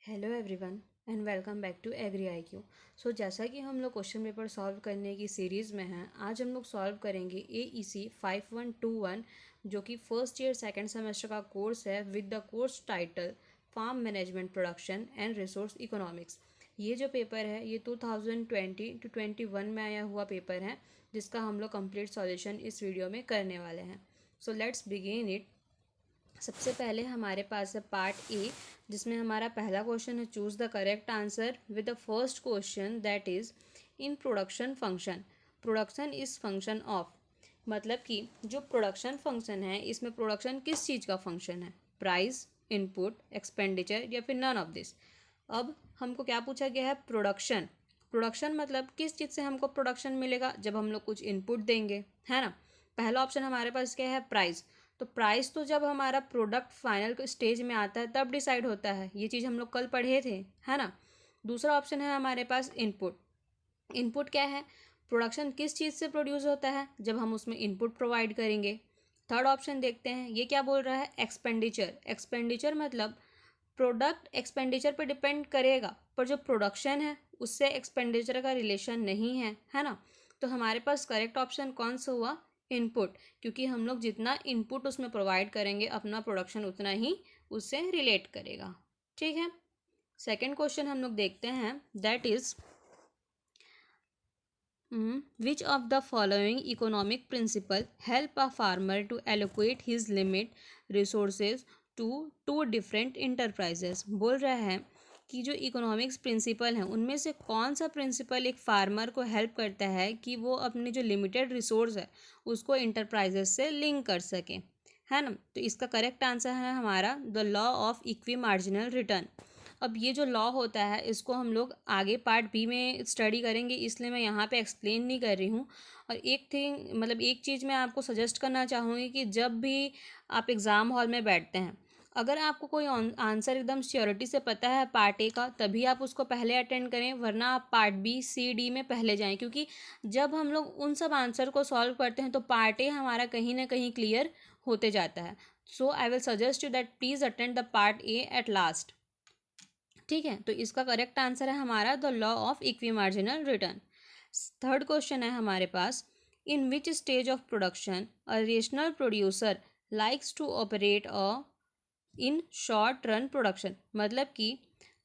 Hello everyone and welcome back to agri I Q. जैसा कि हम लोग क्वेश्चन पेपर सॉल्व करने की सीरीज़ में हैं, आज हम लोग सॉल्व करेंगे AEC 5121 जो कि फर्स्ट ईयर सेकंड सेमेस्टर का कोर्स है with the course title farm management production and resource economics. ये जो पेपर है ये 2020 टू 21 में आया हुआ पेपर है, जिसका हम लोग कंप्लीट सॉल्यूशन इस वीडियो में करने वाले हैं। So let's begin it. सबसे पहले हमारे पास है पार्ट ए, जिसमें हमारा पहला क्वेश्चन है choose the correct answer with the first question that is in production function production is function of. मतलब कि जो प्रोडक्शन फंक्शन है इसमें प्रोडक्शन किस चीज़ का फंक्शन है, प्राइस, इनपुट, एक्सपेंडिचर या फिर नन ऑफ दिस। अब हमको क्या पूछा गया है, प्रोडक्शन। प्रोडक्शन मतलब किस चीज़ से हमको प्रोडक्शन मिलेगा, जब हम लोग कुछ इनपुट देंगे, है ना। पहला ऑप्शन हमारे पास क्या है, प्राइस। तो प्राइस तो जब हमारा प्रोडक्ट फाइनल स्टेज में आता है तब डिसाइड होता है, ये चीज़ हम लोग कल पढ़े थे, है ना। दूसरा ऑप्शन है हमारे पास इनपुट। इनपुट क्या है, प्रोडक्शन किस चीज़ से प्रोड्यूस होता है, जब हम उसमें इनपुट प्रोवाइड करेंगे। थर्ड ऑप्शन देखते हैं, ये क्या बोल रहा है, एक्सपेंडिचर। एक्सपेंडिचर मतलब प्रोडक्ट एक्सपेंडिचर पर डिपेंड करेगा, पर जो प्रोडक्शन है उससे एक्सपेंडिचर का रिलेशन नहीं है ना। तो हमारे पास करेक्ट ऑप्शन कौन सा हुआ, इनपुट, क्योंकि हम लोग जितना इनपुट उसमें प्रोवाइड करेंगे अपना प्रोडक्शन उतना ही उससे रिलेट करेगा। ठीक है। सेकंड क्वेश्चन हम लोग देखते हैं, that is which of the following economic principle help a farmer to allocate his limit resources to two different enterprises। बोल रहा है कि जो इकोनॉमिक्स प्रिंसिपल हैं उनमें से कौन सा प्रिंसिपल एक फार्मर को हेल्प करता है कि वो अपने जो लिमिटेड रिसोर्स है उसको इंटरप्राइजेस से लिंक कर सके, है ना। तो इसका करेक्ट आंसर है हमारा the law of equi marginal return. अब ये जो लॉ होता है इसको हम लोग आगे पार्ट बी में स्टडी करेंगे, इसलिए मैं यहाँ पे एक्सप्लेन नहीं कर रही हूँ। और एक थिंग मतलब एक चीज़ मैं आपको सजेस्ट करना चाहूँगी कि जब भी आप एग्ज़ाम हॉल में बैठते हैं, अगर आपको कोई आंसर एकदम श्योरिटी से पता है पार्ट ए का, तभी आप उसको पहले अटेंड करें, वरना आप पार्ट बी सी डी में पहले जाएं, क्योंकि जब हम लोग उन सब आंसर को सॉल्व करते हैं तो पार्ट ए हमारा कहीं ना कहीं क्लियर होते जाता है। So I will suggest you that please attend the part A at last. ठीक है, तो इसका करेक्ट आंसर है हमारा the law of equi marginal return. Third question है हमारे पास, in which stage of production a rational producer likes to operate a in short run production. मतलब कि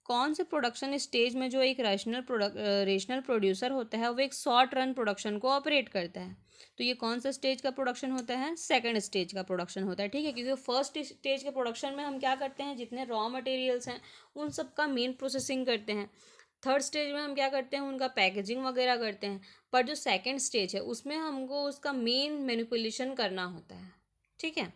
कौन से प्रोडक्शन स्टेज में जो एक रेशनल प्रोड्यूसर होता है वो एक शॉर्ट रन प्रोडक्शन को ऑपरेट करता है। तो ये कौन सा स्टेज का प्रोडक्शन होता है, सेकंड स्टेज का प्रोडक्शन होता है। ठीक है, क्योंकि फर्स्ट स्टेज के प्रोडक्शन में हम क्या करते हैं, जितने रॉ मटेरियल्स हैं उन सब का मेन प्रोसेसिंग करते हैं। थर्ड स्टेज में हम क्या करते हैं, उनका पैकेजिंग वगैरह करते हैं। पर जो सेकेंड स्टेज है उसमें हमको उसका मेन मैनिपुलेशन करना होता है। ठीक है।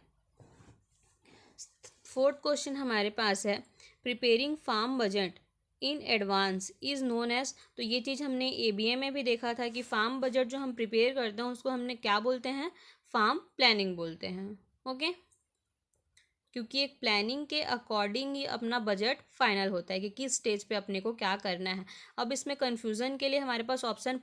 फोर्थ क्वेश्चन हमारे पास है, preparing farm budget in advance is known as. तो ये चीज़ हमने एबीए में भी देखा था कि फार्म बजट जो हम प्रिपेयर करते हैं उसको हमने क्या बोलते हैं, फार्म प्लानिंग बोलते हैं। ओके, क्योंकि एक प्लानिंग के अकॉर्डिंग ही अपना बजट फाइनल होता है कि किस स्टेज पे अपने को क्या करना है। अब इसमें कन्फ्यूज़न के लिए हमारे पास ऑप्शन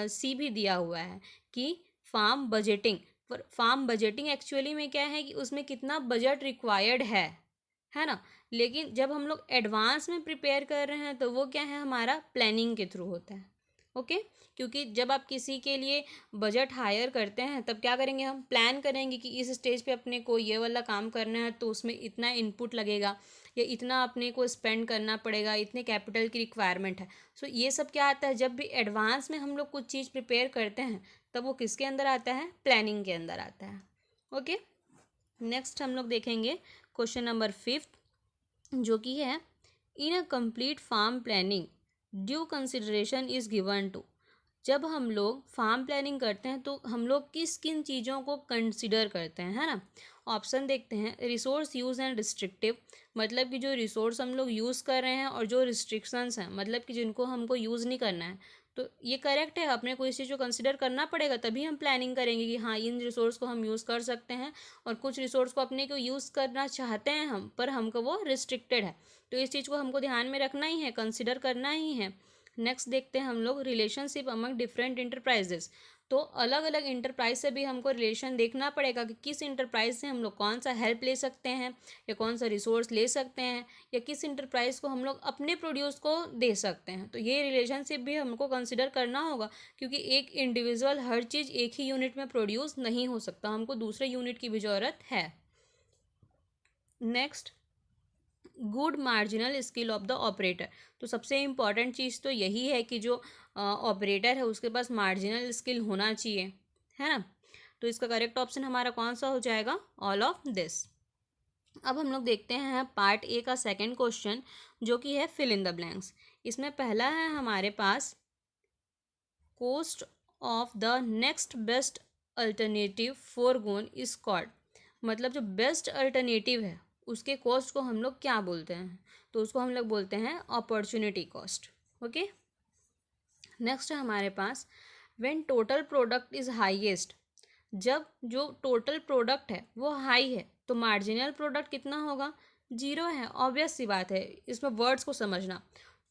सी भी दिया हुआ है कि फार्म बजटिंग। पर फार्म बजटिंग एक्चुअली में क्या है कि उसमें कितना बजट रिक्वायर्ड है ना। लेकिन जब हम लोग एडवांस में प्रिपेयर कर रहे हैं तो वो क्या है, हमारा प्लानिंग के थ्रू होता है। ओके, क्योंकि जब आप किसी के लिए बजट हायर करते हैं तब क्या करेंगे, हम प्लान करेंगे कि इस स्टेज पे अपने को ये वाला काम करना है तो उसमें इतना इनपुट लगेगा या इतना अपने को स्पेंड करना पड़ेगा, इतने कैपिटल की रिक्वायरमेंट है। सो ये सब क्या आता है, जब भी एडवांस में हम लोग कुछ चीज़ प्रिपेयर करते हैं तब वो किसके अंदर आता है, प्लानिंग के अंदर आता है। ओके, नेक्स्ट हम लोग देखेंगे क्वेश्चन नंबर फिफ्थ, जो कि है in a complete farm planning due consideration is given to. जब हम लोग फार्म प्लानिंग करते हैं तो हम लोग किस किन चीज़ों को कंसिडर करते हैं, है ना। ऑप्शन देखते हैं, रिसोर्स यूज़ एंड रिस्ट्रिक्टिव, मतलब कि जो रिसोर्स हम लोग यूज़ कर रहे हैं, और जो रिस्ट्रिक्शंस हैं मतलब कि जिनको हमको यूज़ नहीं करना है। तो ये करेक्ट है, अपने को इस चीज़ को कंसिडर करना पड़ेगा तभी हम प्लानिंग करेंगे कि हाँ इन रिसोर्स को हम यूज़ कर सकते हैं, और कुछ रिसोर्स को अपने को यूज़ करना चाहते हैं हम, पर हमको वो रिस्ट्रिक्टेड है। तो इस चीज़ को हमको ध्यान में रखना ही है, कंसिडर करना ही है। नेक्स्ट देखते हैं हम लोग रिलेशनशिप अमंग डिफरेंट इंटरप्राइजेस। तो अलग अलग इंटरप्राइज से भी हमको रिलेशन देखना पड़ेगा कि किस इंटरप्राइज से हम लोग कौन सा हेल्प ले सकते हैं या कौन सा रिसोर्स ले सकते हैं या किस इंटरप्राइज को हम लोग अपने प्रोड्यूस को दे सकते हैं। तो ये रिलेशनशिप भी हमको कंसिडर करना होगा, क्योंकि एक इंडिविजुअल हर चीज़ एक ही यूनिट में प्रोड्यूस नहीं हो सकता, हमको दूसरे यूनिट की भी ज़रूरत है। Next, good marginal skill of the operator. तो सबसे इम्पॉर्टेंट चीज़ तो यही है कि जो ऑपरेटर है उसके पास मार्जिनल स्किल होना चाहिए, है ना। तो इसका करेक्ट ऑप्शन हमारा कौन सा हो जाएगा? All of this. अब हम लोग देखते हैं पार्ट ए का सेकंड क्वेश्चन, जो कि है फिल इन द ब्लैंक्स। इसमें पहला है हमारे पास cost of the next best alternative foregone is called. मतलब जो बेस्ट अल्टरनेटिव है उसके कॉस्ट को हम लोग क्या बोलते हैं? तो उसको हम लोग बोलते हैं अपॉर्चुनिटी कॉस्ट। ओके। नेक्स्ट है हमारे पास when total product is highest. जब जो टोटल प्रोडक्ट है वो हाई है तो मार्जिनल प्रोडक्ट कितना होगा? जीरो है। ऑब्वियस सी बात है, इसमें वर्ड्स को समझना।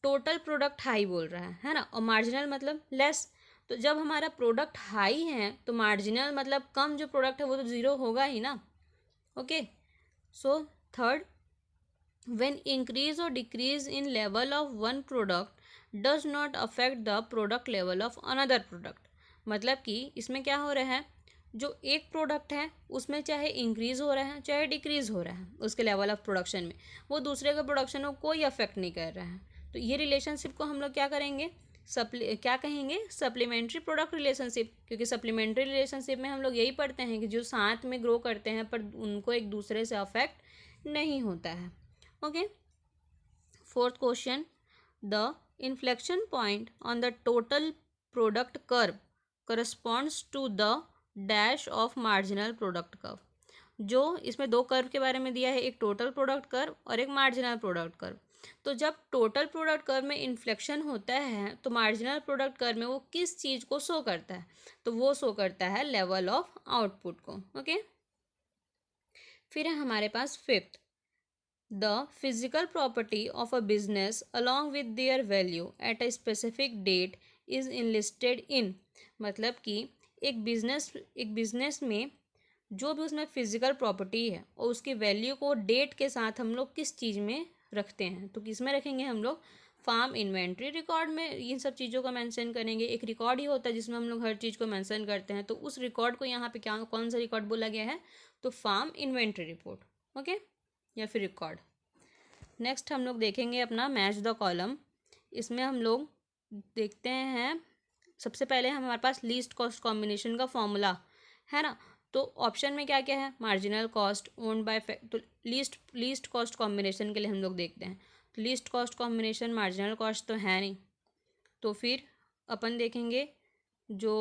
टोटल प्रोडक्ट हाई बोल रहा है ना, और मार्जिनल मतलब लेस। तो जब हमारा प्रोडक्ट हाई है तो मार्जिनल मतलब कम जो प्रोडक्ट है वो तो ज़ीरो होगा ही ना। Okay. So third, when increase or decrease in level of one product does not affect the product level of another product। मतलब कि इसमें क्या हो रहा है, जो एक प्रोडक्ट है उसमें चाहे इंक्रीज़ हो रहा है चाहे डिक्रीज़ हो रहा है उसके लेवल ऑफ प्रोडक्शन में, वो दूसरे के प्रोडक्शन को कोई अफेक्ट नहीं कर रहा है। तो ये रिलेशनशिप को हम लोग क्या करेंगे? क्या कहेंगे? Supplementary product relationship. क्योंकि सप्लीमेंट्री रिलेशनशिप में हम लोग यही पढ़ते हैं कि जो साथ में ग्रो करते हैं पर उनको एक दूसरे से अफेक्ट नहीं होता है। Okay. Fourth question, the inflection point on the total product curve corresponds to the dash of marginal product curve. जो इसमें दो कर्व के बारे में दिया है, एक टोटल प्रोडक्ट कर्व और एक मार्जिनल प्रोडक्ट कर्व। तो जब टोटल प्रोडक्ट कर्व में इन्फ्लेक्शन होता है तो मार्जिनल प्रोडक्ट कर्व में वो किस चीज़ को शो करता है? तो वो शो करता है लेवल ऑफ आउटपुट को। ओके। फिर है हमारे पास fifth, the physical property of a business along with their value at a specific date is enlisted in। मतलब कि एक बिजनेस में जो भी उसमें फिजिकल प्रॉपर्टी है और उसकी वैल्यू को डेट के साथ हम लोग किस चीज़ में रखते हैं? तो किस में रखेंगे हम लोग? फार्म इन्वेंट्री रिकॉर्ड में इन सब चीज़ों का मेंशन करेंगे। एक रिकॉर्ड ही होता है जिसमें हम लोग हर चीज़ को मेंशन करते हैं, तो उस रिकॉर्ड को यहाँ पे क्या कौन सा रिकॉर्ड बोला गया है? तो फार्म इन्वेंट्री रिपोर्ट। ओके, या फिर रिकॉर्ड। नेक्स्ट हम लोग देखेंगे अपना मैच द कॉलम। इसमें हम लोग देखते हैं सबसे पहले हमारे पास लीस्ट कॉस्ट कॉम्बिनेशन का फॉर्मूला है ना। तो ऑप्शन में क्या क्या है? Marginal cost, owned by fact. तो लीस्ट कॉस्ट कॉम्बिनेशन के लिए हम लोग देखते हैं, तो least cost combination marginal cost तो है नहीं। तो फिर अपन देखेंगे जो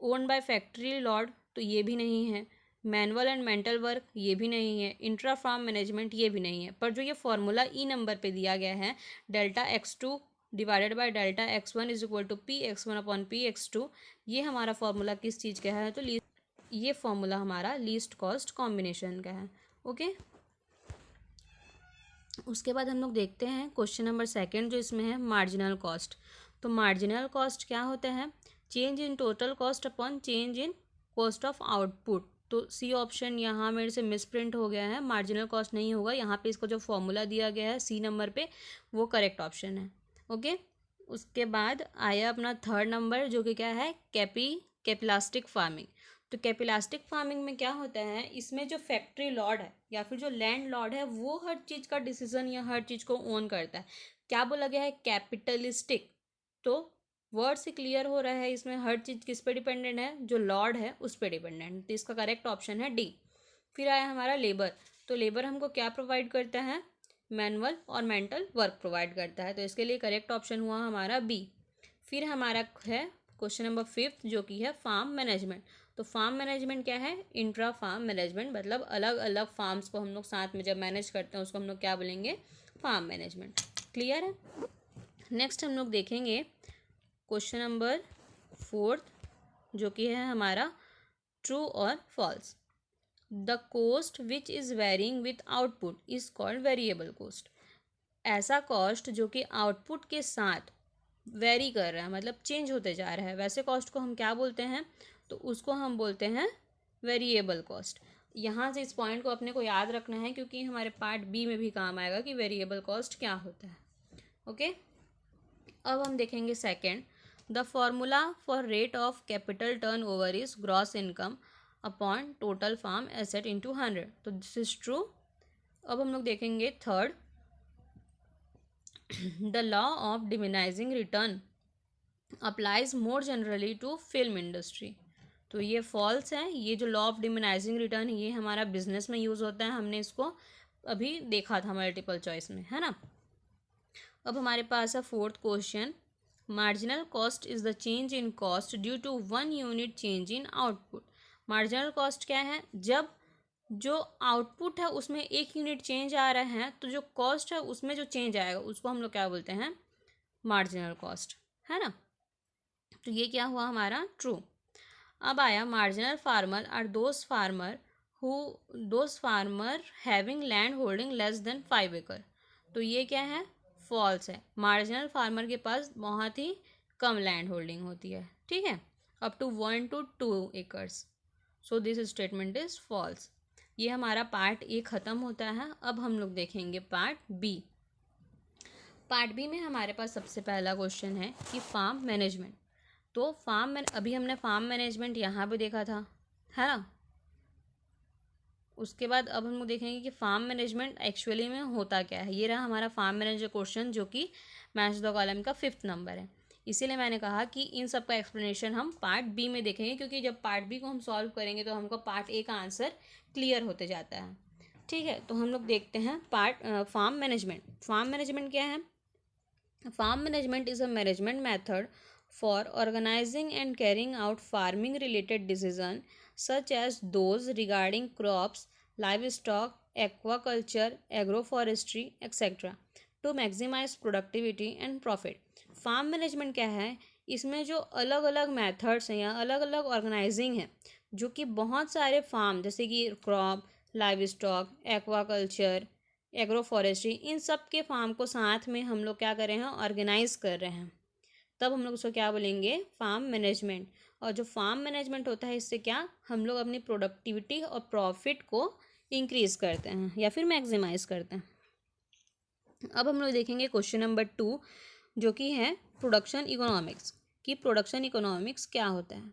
ओन बाय फैक्ट्री लॉट, तो ये भी नहीं है। मैनुअल एंड मेंटल वर्क, ये भी नहीं है। इंट्रा फार्म मैनेजमेंट, ये भी नहीं है। पर जो ये फॉर्मूला ई नंबर पे दिया गया है, delta x2 divided by delta x1 is equal to P(x1) upon P(x2), ये हमारा फॉर्मूला किस चीज़ का है? तो ये फॉर्मूला हमारा लीस्ट कॉस्ट कॉम्बिनेशन का है। ओके। उसके बाद हम लोग देखते हैं क्वेश्चन नंबर सेकंड, जो इसमें है मार्जिनल कॉस्ट। तो मार्जिनल कॉस्ट क्या होता है? Change in total cost upon change in cost of output. तो सी ऑप्शन यहाँ मेरे से मिसप्रिंट हो गया है, मार्जिनल कॉस्ट नहीं होगा यहाँ पे। इसका जो फॉर्मूला दिया गया है सी नंबर पे, वो करेक्ट ऑप्शन है। ओके। उसके बाद आया अपना थर्ड नंबर, जो कि क्या है? कैपिलास्टिक फार्मिंग। तो कैपिलास्टिक फार्मिंग में क्या होता है? इसमें जो फैक्ट्री लॉर्ड है या फिर जो लैंड लॉर्ड है वो हर चीज़ का डिसीजन या हर चीज़ को ओन करता है। क्या बोला गया है? कैपिटलिस्टिक। तो वर्ड से क्लियर हो रहा है इसमें हर चीज़ किस पे डिपेंडेंट है? जो लॉर्ड है उस पे डिपेंडेंट। तो इसका करेक्ट ऑप्शन है डी। फिर आया हमारा लेबर। तो लेबर हमको क्या प्रोवाइड करता है? मैनुअल और मेंटल वर्क प्रोवाइड करता है। तो इसके लिए करेक्ट ऑप्शन हुआ हमारा बी। फिर हमारा है क्वेश्चन नंबर फिफ्थ, जो कि है फार्म मैनेजमेंट। तो फार्म मैनेजमेंट क्या है? Intra farm management. मतलब अलग अलग फार्म्स को हम लोग साथ में जब मैनेज करते हैं उसको हम लोग क्या बोलेंगे? Farm management. क्लियर है? नेक्स्ट हम लोग देखेंगे क्वेश्चन नंबर फोर्थ, जो कि है हमारा ट्रू और false. The cost which is varying with output is called variable cost. ऐसा कॉस्ट जो कि आउटपुट के साथ वेरी कर रहा है, मतलब चेंज होते जा रहा है, वैसे कॉस्ट को हम क्या बोलते हैं, तो उसको हम बोलते हैं वेरिएबल कॉस्ट। यहाँ से इस पॉइंट को अपने को याद रखना है क्योंकि हमारे पार्ट बी में भी काम आएगा कि वेरिएबल कॉस्ट क्या होता है। ओके, अब हम देखेंगे second, the formula for rate of capital turn over is gross income upon total farm asset into 100, तो दिस इज ट्रू। अब हम लोग देखेंगे third, the law of diminishing return applies more generally to film industry, तो ये false है। ये जो लॉ ऑफ डिमिनाइजिंग रिटर्न ये हमारा बिजनेस में यूज़ होता है, हमने इसको अभी देखा था मल्टीपल चॉइस में, है ना। अब हमारे पास है fourth question, marginal cost is the change in cost due to 1 unit change in output. Marginal cost क्या है, जब जो आउटपुट है उसमें 1 यूनिट चेंज आ रहा है तो जो कॉस्ट है उसमें जो चेंज आएगा उसको हम लोग क्या बोलते हैं, मार्जिनल कॉस्ट, है ना। तो ये क्या हुआ हमारा, ट्रू। अब आया marginal farmer are those farmer having land holding less than 5 एकड़, तो ये क्या है, फॉल्स है। मार्जिनल फार्मर के पास बहुत ही कम लैंड होल्डिंग होती है, ठीक है, up to 1 to 2 acres, so this statement is false. ये हमारा पार्ट ए ख़त्म होता है। अब हम लोग देखेंगे पार्ट बी। पार्ट बी में हमारे पास सबसे पहला क्वेश्चन है कि फार्म मैनेजमेंट, तो अभी हमने फार्म मैनेजमेंट यहाँ पे देखा था, है ना। उसके बाद अब हम लोग देखेंगे कि फार्म मैनेजमेंट एक्चुअली में होता क्या है। ये रहा हमारा फार्म मैनेजर क्वेश्चन जो कि मैच द कॉलम का 5th नंबर है। इसीलिए मैंने कहा कि इन सब का एक्सप्लेनेशन हम पार्ट बी में देखेंगे, क्योंकि जब पार्ट बी को हम सॉल्व करेंगे तो हमको पार्ट ए का आंसर क्लियर होते जाता है, ठीक है। तो हम लोग देखते हैं फार्म मैनेजमेंट। फार्म मैनेजमेंट क्या है, farm management is a management method for organizing and carrying out farming related decisions such as those regarding crops, livestock, aquaculture, agroforestry, etc. to maximize productivity and profit. Farm management क्या है, इसमें जो अलग अलग methods हैं या अलग अलग ऑर्गेनाइजिंग है जो कि बहुत सारे फार्म जैसे कि crop, livestock, aquaculture, agro forestry, इन सब के फार्म को साथ में हम लोग क्या कर रहे हैं, ऑर्गेनाइज कर रहे हैं, तब हम लोग उसको क्या बोलेंगे, फार्म मैनेजमेंट। और जो फार्म मैनेजमेंट होता है इससे क्या हम लोग अपनी प्रोडक्टिविटी और प्रॉफिट को इंक्रीज करते हैं या फिर मैक्सिमाइज करते हैं। अब हम लोग देखेंगे क्वेश्चन नंबर 2 जो कि है प्रोडक्शन इकोनॉमिक्स, कि प्रोडक्शन इकोनॉमिक्स क्या होता है।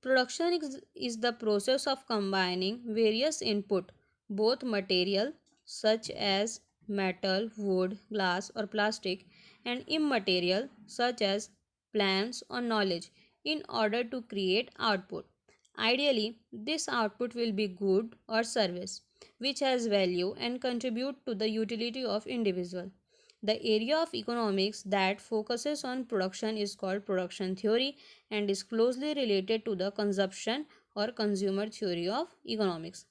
Production is the process of combining various input both material such as metal, wood, glass or plastic and immaterial such as plants or knowledge in order to create output. Ideally, this output will be good or service which has value and contribute to the utility of individual. The area of economics that focuses on production is called production theory and is closely related to the consumption or consumer theory of economics.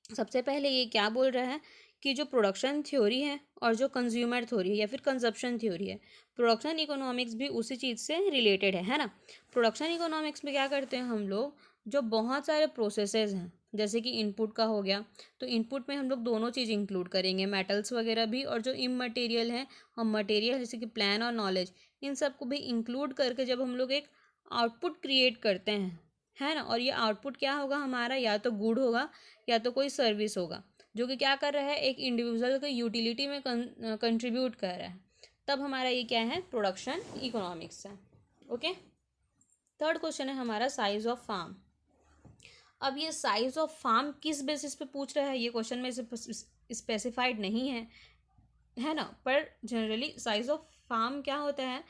सबसे पहले ये क्या बोल रहा है कि जो production theory है और जो कंज्यूमर थ्योरी है या फिर कंजप्शन थ्योरी है, प्रोडक्शन इकोनॉमिक्स भी उसी चीज़ से रिलेटेड है ना। प्रोडक्शन इकोनॉमिक्स में क्या करते हैं हम लोग, जो बहुत सारे प्रोसेसेस हैं जैसे कि इनपुट का हो गया, तो इनपुट में हम लोग दोनों चीज़ इंक्लूड करेंगे, मेटल्स वगैरह भी, और जो इमटेरियल है और मटेरियल जैसे कि प्लान और नॉलेज, इन सब को भी इंक्लूड करके जब हम लोग एक आउटपुट क्रिएट करते हैं, है ना। और ये आउटपुट क्या होगा हमारा, या तो गुड होगा या तो कोई सर्विस होगा जो कि क्या कर रहा है, एक इंडिविजुअल को यूटिलिटी में कंट्रीब्यूट कर रहा है, तब हमारा ये क्या है, प्रोडक्शन इकोनॉमिक्स है। ओके, थर्ड क्वेश्चन है हमारा साइज ऑफ फार्म। अब ये साइज ऑफ फार्म किस बेसिस पे पूछ रहा है, ये क्वेश्चन में स्पेसिफाइड नहीं है ना, पर जनरली साइज ऑफ फार्म क्या होता है,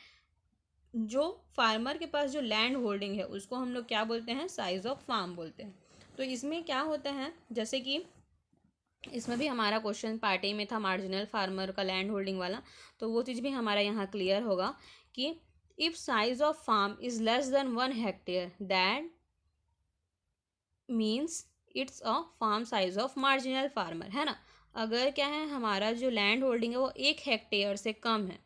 जो फार्मर के पास जो लैंड होल्डिंग है उसको हम लोग क्या बोलते हैं, साइज ऑफ फार्म बोलते हैं। तो इसमें क्या होता है, जैसे कि इसमें भी हमारा क्वेश्चन पार्ट ए में था मार्जिनल फार्मर का लैंड होल्डिंग वाला, तो वो चीज़ भी हमारा यहाँ क्लियर होगा कि if size of farm is less than 1 hectare that means it's a farm size of marginal farmer, है ना। अगर क्या है हमारा जो लैंड होल्डिंग है वो 1 हेक्टेयर से कम है,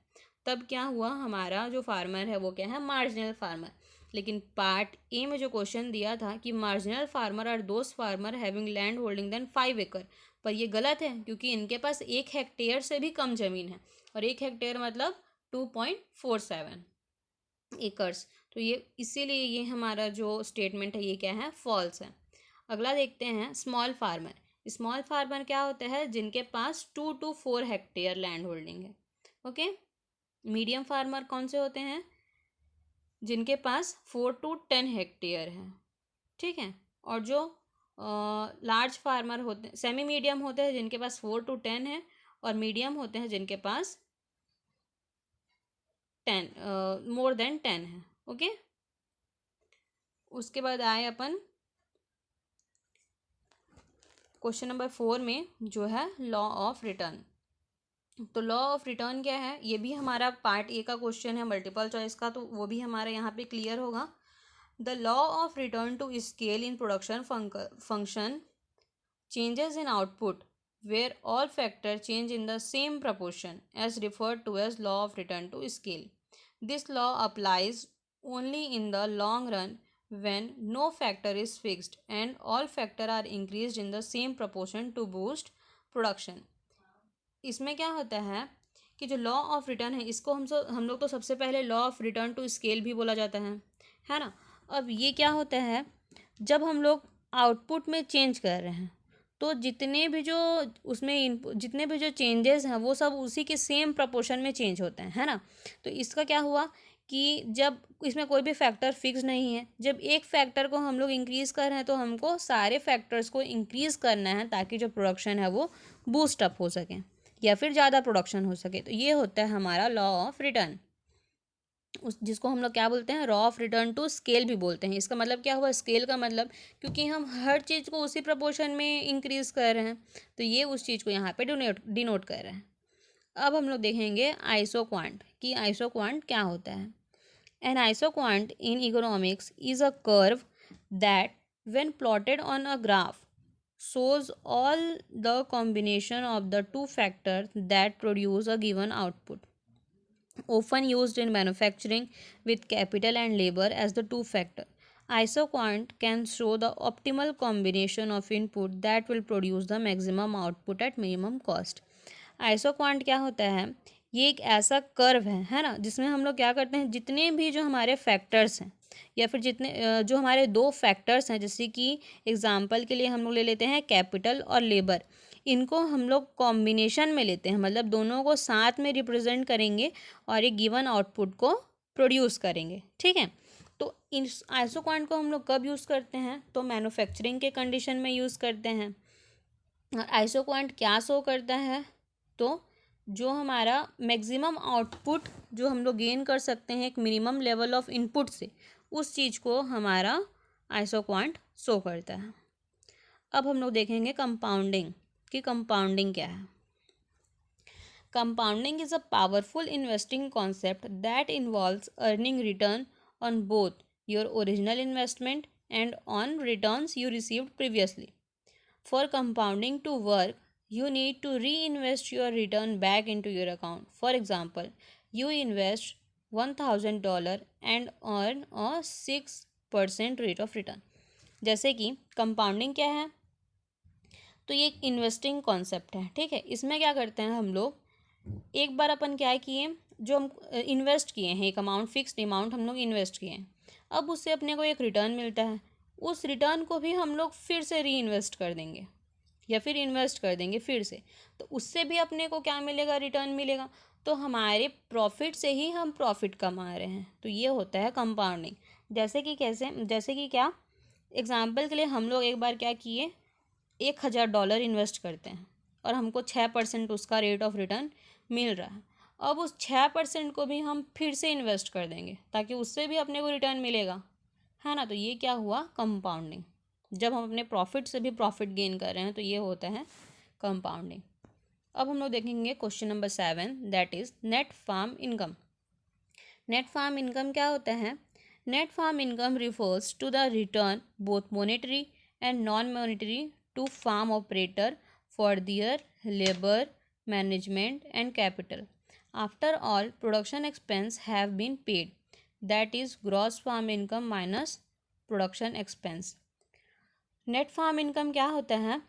तब क्या हुआ, हमारा जो फार्मर है वो क्या है, मार्जिनल फार्मर। लेकिन पार्ट ए में जो क्वेश्चन दिया था कि marginal farmer are those farmer having land holding than 5 एकड़, पर ये गलत है क्योंकि इनके पास 1 हेक्टेयर से भी कम ज़मीन है, और 1 हेक्टेयर मतलब 2.47 एकर्स। तो ये इसीलिए ये हमारा जो स्टेटमेंट है ये क्या है, फॉल्स है। अगला देखते हैं स्मॉल फार्मर। स्मॉल फार्मर क्या होता है, जिनके पास 2 to 4 हेक्टेयर लैंड होल्डिंग है। ओके। मीडियम फार्मर कौन से होते हैं, जिनके पास 4 to 10 हेक्टेयर है। ठीक है। और जो लार्ज फार्मर होते हैं, सेमी मीडियम होते हैं जिनके पास 4 to 10 है, और मीडियम होते हैं जिनके पास 10 मोर देन 10 है। ओके। उसके बाद आए अपन क्वेश्चन नंबर 4 में, जो है लॉ ऑफ रिटर्न। तो लॉ ऑफ रिटर्न क्या है, ये भी हमारा पार्ट ए का क्वेश्चन है, मल्टीपल चॉइस का, तो वो भी हमारा यहाँ पे क्लियर होगा। The law of return to scale in production function changes in output where all factors change in the same proportion as referred to as law of return to scale. This law applies only in the long run when no factor is fixed and all factors are increased in the same proportion to boost production. इसमें क्या होता है कि जो law of return है, इसको हम लोग तो सबसे पहले law of return to scale भी बोला जाता है ना। अब ये क्या होता है, जब हम लोग आउटपुट में चेंज कर रहे हैं तो जितने भी जो उसमें इनपुट, जितने भी जो चेंजेस हैं वो सब उसी के सेम प्रपोर्शन में चेंज होते हैं, है ना। तो इसका क्या हुआ कि जब इसमें कोई भी फैक्टर फिक्स नहीं है, जब एक फैक्टर को हम लोग इंक्रीज़ कर रहे हैं तो हमको सारे फैक्टर्स को इंक्रीज़ करना है ताकि जो प्रोडक्शन है वो बूस्ट अप हो सके या फिर ज़्यादा प्रोडक्शन हो सके। तो ये होता है हमारा लॉ ऑफ रिटर्न, उस जिसको हम लोग क्या बोलते हैं, law of return to scale भी बोलते हैं। इसका मतलब क्या हुआ, स्केल का मतलब क्योंकि हम हर चीज़ को उसी प्रपोर्शन में इंक्रीज़ कर रहे हैं तो ये उस चीज़ को यहाँ पे डिनोट कर रहे हैं। अब हम लोग देखेंगे आइसोक्वांट कि आइसोक्वांट क्या होता है। An isoquant in economics is a curve that when plotted on a graph shows all the combination of the two factors that produce a given output, often used in manufacturing with capital and labor as the two factor. Isoquant can show the optimal combination of input that will produce the maximum output at minimum cost. Isoquant क्या होता है, ये एक ऐसा curve है ना, जिसमें हम लोग क्या करते हैं, जितने भी जो हमारे फैक्टर्स हैं या फिर जितने जो हमारे दो फैक्टर्स हैं, जैसे कि एग्जांपल के लिए हम लोग ले लेते हैं कैपिटल और लेबर, इनको हम लोग कॉम्बिनेशन में लेते हैं, मतलब दोनों को साथ में रिप्रेजेंट करेंगे और एक गिवन आउटपुट को प्रोड्यूस करेंगे। ठीक है। तो इन आइसोक्वांट को हम लोग कब यूज़ करते हैं, तो मैन्युफैक्चरिंग के कंडीशन में यूज़ करते हैं। और आइसोक्वांट क्या शो करता है, तो जो हमारा मैक्सिमम आउटपुट जो हम लोग गेन कर सकते हैं एक मिनिमम लेवल ऑफ इनपुट से, उस चीज़ को हमारा आइसोक्वांट शो करता है। अब हम लोग देखेंगे कंपाउंडिंग कि कंपाउंडिंग क्या है। Compounding is a powerful investing concept that involves earning return on both your original investment and on returns you received previously. For compounding to work, you need to reinvest your return back into your account. For example, you invest $1,000 and earn a 6% rate of return. जैसे कि compounding क्या है, तो ये एक investing concept है। ठीक है। इसमें क्या करते हैं हम लोग, एक बार अपन क्या किए, जो हम इन्वेस्ट किए हैं, एक अमाउंट, फिक्स्ड अमाउंट हम लोग इन्वेस्ट किए हैं, अब उससे अपने को एक रिटर्न मिलता है, उस रिटर्न को भी हम लोग फिर से री इन्वेस्ट कर देंगे या फिर इन्वेस्ट कर देंगे फिर से, तो उससे भी अपने को क्या मिलेगा, रिटर्न मिलेगा। तो हमारे प्रॉफिट से ही हम प्रॉफिट कमा रहे हैं, तो ये होता है कंपाउंडिंग। जैसे कि कैसे, जैसे कि क्या, एग्जाम्पल के लिए हम लोग एक बार क्या किए, $1,000 इन्वेस्ट करते हैं और हमको 6% उसका रेट ऑफ रिटर्न मिल रहा है। अब उस 6% को भी हम फिर से इन्वेस्ट कर देंगे ताकि उससे भी अपने को रिटर्न मिलेगा, है ना। तो ये क्या हुआ, कंपाउंडिंग। जब हम अपने प्रॉफिट से भी प्रॉफिट गेन कर रहे हैं तो ये होता है कंपाउंडिंग। अब हम लोग देखेंगे question number 7, that is net farm income. Net farm income क्या होता है, net farm income refers to the return both monetary and non monetary to farm operator for their labour management and capital after all production expense have been paid, that is gross farm income minus production expense. Net farm income क्या होता है,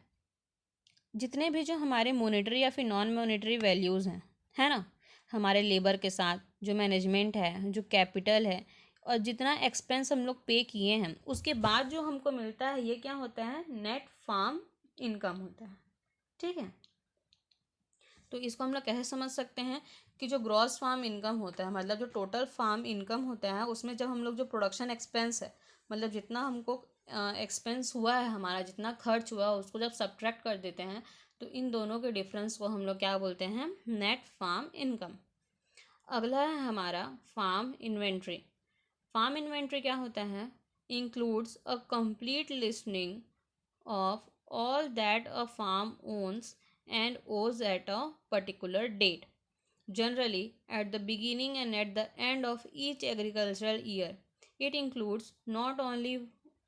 जितने भी जो हमारे monetary या फिर non monetary values हैं, है ना, हमारे लेबर के साथ जो मैनेजमेंट है, जो कैपिटल है, और जितना एक्सपेंस हम लोग पे किए हैं, उसके बाद जो हमको मिलता है ये क्या होता है, नेट फार्म इनकम होता है। ठीक है, तो इसको हम लोग कैसे समझ सकते हैं कि जो ग्रॉस फार्म इनकम होता है, मतलब जो टोटल फार्म इनकम होता है, उसमें जब हम लोग जो प्रोडक्शन एक्सपेंस है, मतलब जितना हमको एक्सपेंस हुआ है, हमारा जितना खर्च हुआ उसको जब सब्ट्रैक्ट कर देते हैं, तो इन दोनों के डिफरेंस को हम लोग क्या बोलते हैं, नेट फार्म इनकम। अगला है हमारा फार्म इन्वेंट्री। फार्म इन्वेंट्री क्या होता है, includes a complete listing of all that a farm owns and owes at a particular date, generally at the beginning and at the end of each agricultural year. It includes not only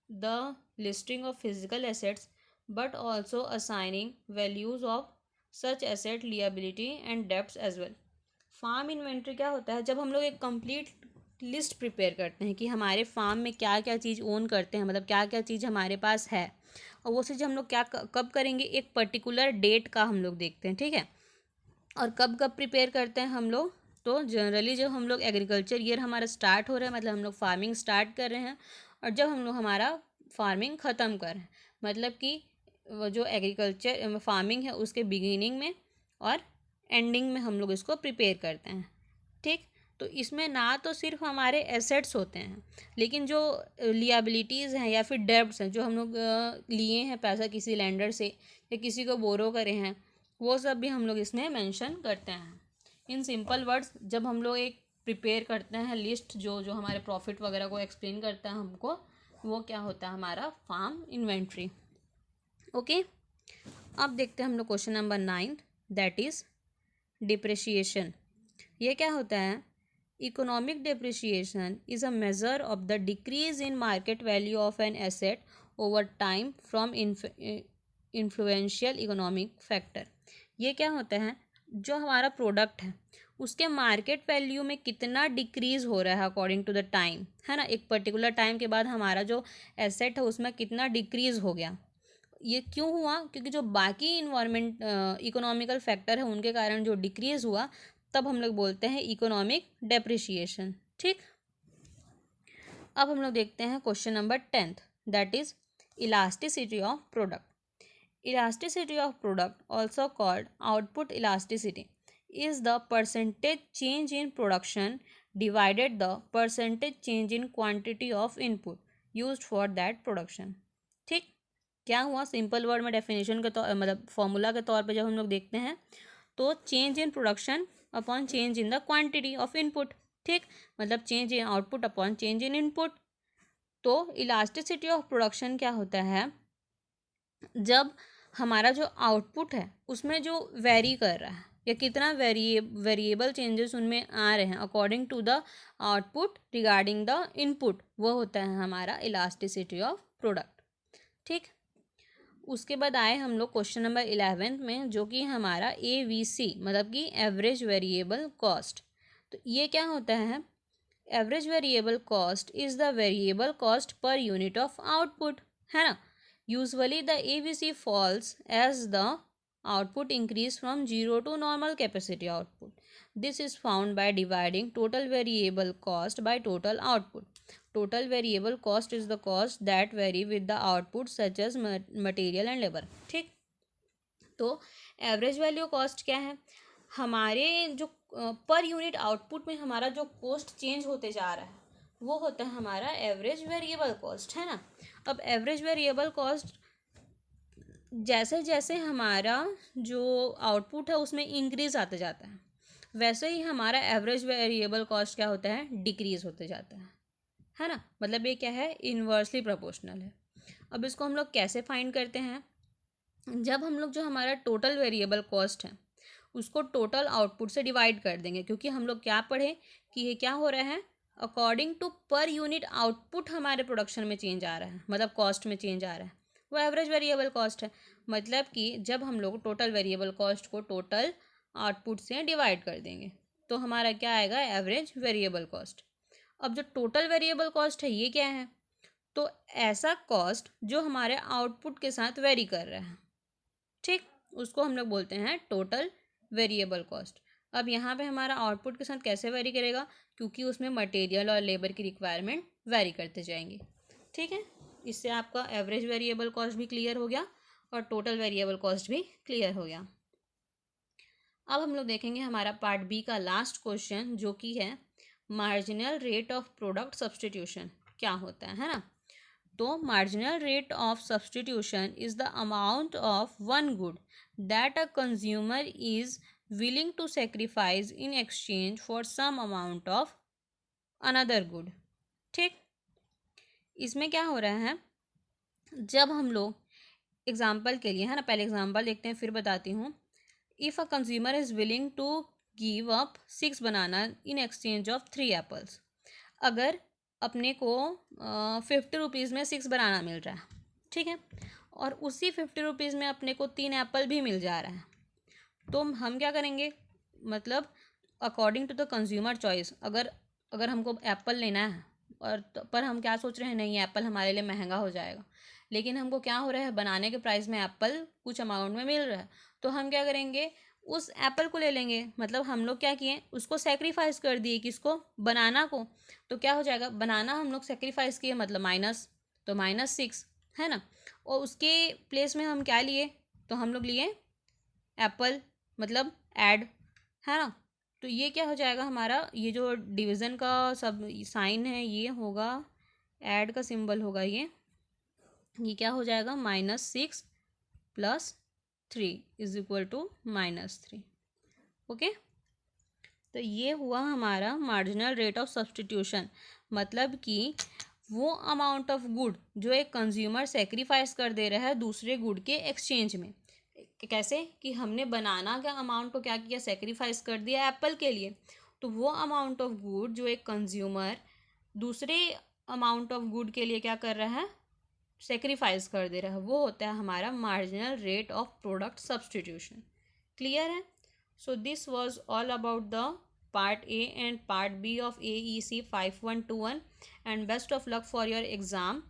the listing of physical assets but also assigning values of such asset liability and debts as well. Farm inventory क्या होता है, जब हम लोग एक complete list prepare करते हैं कि हमारे फार्म में क्या क्या चीज़ ओन करते हैं, मतलब क्या क्या चीज़ हमारे पास है, और वो चीज़ हम लोग क्या कब करेंगे, एक पर्टिकुलर डेट का हम लोग देखते हैं। ठीक है, और कब कब प्रिपेयर करते हैं हम लोग, तो जनरली जब हम लोग एग्रीकल्चर ईयर हमारा स्टार्ट हो रहा है, मतलब हम लोग फार्मिंग स्टार्ट कर रहे हैं, और जब हम लोग हमारा फार्मिंग ख़त्म कर रहे हैं, मतलब कि वो जो एग्रीकल्चर फार्मिंग है उसके बिगिनिंग में और एंडिंग में हम लोग इसको प्रिपेयर करते हैं। ठीक, तो इसमें ना तो सिर्फ हमारे एसेट्स होते हैं, लेकिन जो लियाबिलिटीज़ हैं या फिर डेब्ट्स हैं, जो हम लोग लिए हैं पैसा किसी लैंडर से या किसी को बोरो करे हैं, वो सब भी हम लोग इसमें मेंशन करते हैं। इन सिंपल वर्ड्स, जब हम लोग एक प्रिपेयर करते हैं लिस्ट जो जो हमारे प्रॉफिट वगैरह को एक्सप्लेन करता है हमको, वो क्या होता है, हमारा फार्म इन्वेंट्री। ओके, अब देखते हैं हम लोग question number 9, that is depreciation. ये क्या होता है, economic depreciation is a measure of the decrease in market value of an asset over time from influential economic factor. ये क्या होता है, जो हमारा प्रोडक्ट है उसके मार्केट वैल्यू में कितना डिक्रीज़ हो रहा है अकॉर्डिंग टू द टाइम, है ना, एक पर्टिकुलर टाइम के बाद हमारा जो एसेट है उसमें कितना डिक्रीज़ हो गया। ये क्यों हुआ, क्योंकि जो बाकी इन्वायरमेंट इकोनॉमिकल फैक्टर है उनके कारण जो डिक्रीज़ हुआ, तब हम लोग बोलते हैं इकोनॉमिक डेप्रिशिएशन। ठीक, अब हम लोग देखते हैं question number 10, that is elasticity of product. Elasticity of product, also called output elasticity, is the percentage change in production divided the percentage change in quantity of input used for that production. ठीक, क्या हुआ, simple word में definition के तौर मतलब formula के तौर पे जब हम लोग देखते हैं, तो change in production upon change in the quantity of input. ठीक, मतलब change in output upon change in input. तो इलास्टिसिटी ऑफ प्रोडक्शन क्या होता है, जब हमारा जो आउटपुट है उसमें जो वेरी कर रहा है या कितना वेरिएबल चेंजेस उनमें आ रहे हैं according to the output regarding the input, वो होता है हमारा इलास्टिसिटी ऑफ प्रोडक्ट। ठीक, उसके बाद आए हम लोग क्वेश्चन नंबर 11 में, जो कि हमारा AVC मतलब कि एवरेज वेरिएबल कॉस्ट। तो ये क्या होता है, average variable cost is the variable cost per unit of output, है ना। Usually the AVC falls as the output increase from zero to normal capacity output. This is found by dividing total variable cost by total output. Total variable cost is the cost that vary with the output such as material and labor। ठीक, तो average value cost क्या है, हमारे जो पर unit output में हमारा जो कॉस्ट चेंज होते जा रहा है वो होता है हमारा एवरेज वेरिएबल कॉस्ट, है ना। अब एवरेज वेरिएबल कॉस्ट जैसे जैसे हमारा जो आउटपुट है उसमें इंक्रीज आते जाता है, वैसे ही हमारा एवरेज वेरिएबल कॉस्ट क्या होता है, डिक्रीज होते जाता है ना। मतलब ये क्या है, इन्वर्सली प्रोपोर्शनल है। अब इसको हम लोग कैसे फाइंड करते हैं, जब हम लोग जो हमारा टोटल वेरिएबल कॉस्ट है उसको टोटल आउटपुट से डिवाइड कर देंगे, क्योंकि हम लोग क्या पढ़े कि ये क्या हो रहा है, according to per unit output हमारे प्रोडक्शन में चेंज आ रहा है, मतलब कॉस्ट में चेंज आ रहा है, वो एवरेज वेरिएबल कॉस्ट है। मतलब कि जब हम लोग टोटल वेरिएबल कॉस्ट को टोटल आउटपुट से डिवाइड कर देंगे तो हमारा क्या आएगा, एवरेज वेरिएबल कॉस्ट। अब जो टोटल वेरिएबल कॉस्ट है ये क्या है, तो ऐसा कॉस्ट जो हमारे आउटपुट के साथ वेरी कर रहा है। ठीक, उसको हम लोग बोलते हैं टोटल वेरिएबल कॉस्ट। अब यहाँ पे हमारा आउटपुट के साथ कैसे वेरी करेगा, क्योंकि उसमें मटेरियल और लेबर की रिक्वायरमेंट वेरी करते जाएंगे। ठीक है, इससे आपका एवरेज वेरिएबल कॉस्ट भी क्लियर हो गया और टोटल वेरिएबल कॉस्ट भी क्लियर हो गया। अब हम लोग देखेंगे हमारा पार्ट बी का लास्ट क्वेश्चन, जो कि है marginal rate of product substitution क्या होता है ना। तो marginal rate of substitution is the amount of one good that a consumer is willing to sacrifice in exchange for some amount of another good. ठीक, इसमें क्या हो रहा है, जब हम लोग एग्जाम्पल के लिए है ना, पहले एग्जाम्पल देखते हैं फिर बताती हूँ। If a consumer is willing to give up 6 banana in exchange of 3 apples. अगर अपने को 50 रुपीज़ में 6 बनाना मिल रहा है, ठीक है, और उसी 50 रुपीज़ में अपने को 3 एप्पल भी मिल जा रहा है, तो हम क्या करेंगे, मतलब according to the consumer choice, अगर अगर हमको एप्पल लेना है और पर हम क्या सोच रहे हैं, नहीं एप्पल हमारे लिए महंगा हो जाएगा, लेकिन हमको क्या हो रहा है, बनाने के प्राइस में एप्पल कुछ अमाउंट में मिल रहा है, तो हम क्या करेंगे, उस एप्पल को ले लेंगे। मतलब हम लोग क्या किए, उसको सेक्रीफाइस कर दिए, किसको, बनाना को। तो क्या हो जाएगा, बनाना हम लोग सेक्रीफाइस किए मतलब माइनस, तो -6 है ना, और उसके प्लेस में हम क्या लिए, तो हम लोग लिए एप्पल, मतलब ऐड, है ना। तो ये क्या हो जाएगा हमारा, ये जो डिवीज़न का सब साइन है ये होगा, ऐड का सिंबल होगा ये क्या हो जाएगा, -6 + 3 इज इक्वल टू -3। ओके, तो ये हुआ हमारा मार्जिनल रेट ऑफ सब्सटीट्यूशन, मतलब कि वो अमाउंट ऑफ गुड जो एक कंज्यूमर सेक्रीफाइस कर दे रहा है दूसरे गुड के एक्सचेंज में। कैसे कि हमने बनाना का अमाउंट को क्या किया, सेक्रीफाइस कर दिया एप्पल के लिए, तो वो अमाउंट ऑफ गुड जो एक कंज्यूमर दूसरे अमाउंट ऑफ गुड के लिए क्या कर रहा है, सेक्रीफाइस कर दे रहा है, वो होता है हमारा marginal rate of product substitution. Clear है। So this was all about the part A and part B of AEC 5121 and best of luck for your exam.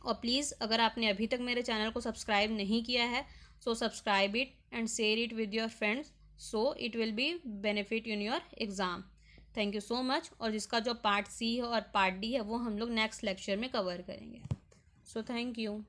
और प्लीज़ अगर आपने अभी तक मेरे चैनल को सब्सक्राइब नहीं किया है, so subscribe it and share it with your friends, so it will be benefit in your exam. Thank you so much. और जिसका जो पार्ट सी है और पार्ट डी है वो हम लोग नेक्स्ट लेक्चर में कवर करेंगे। So thank you.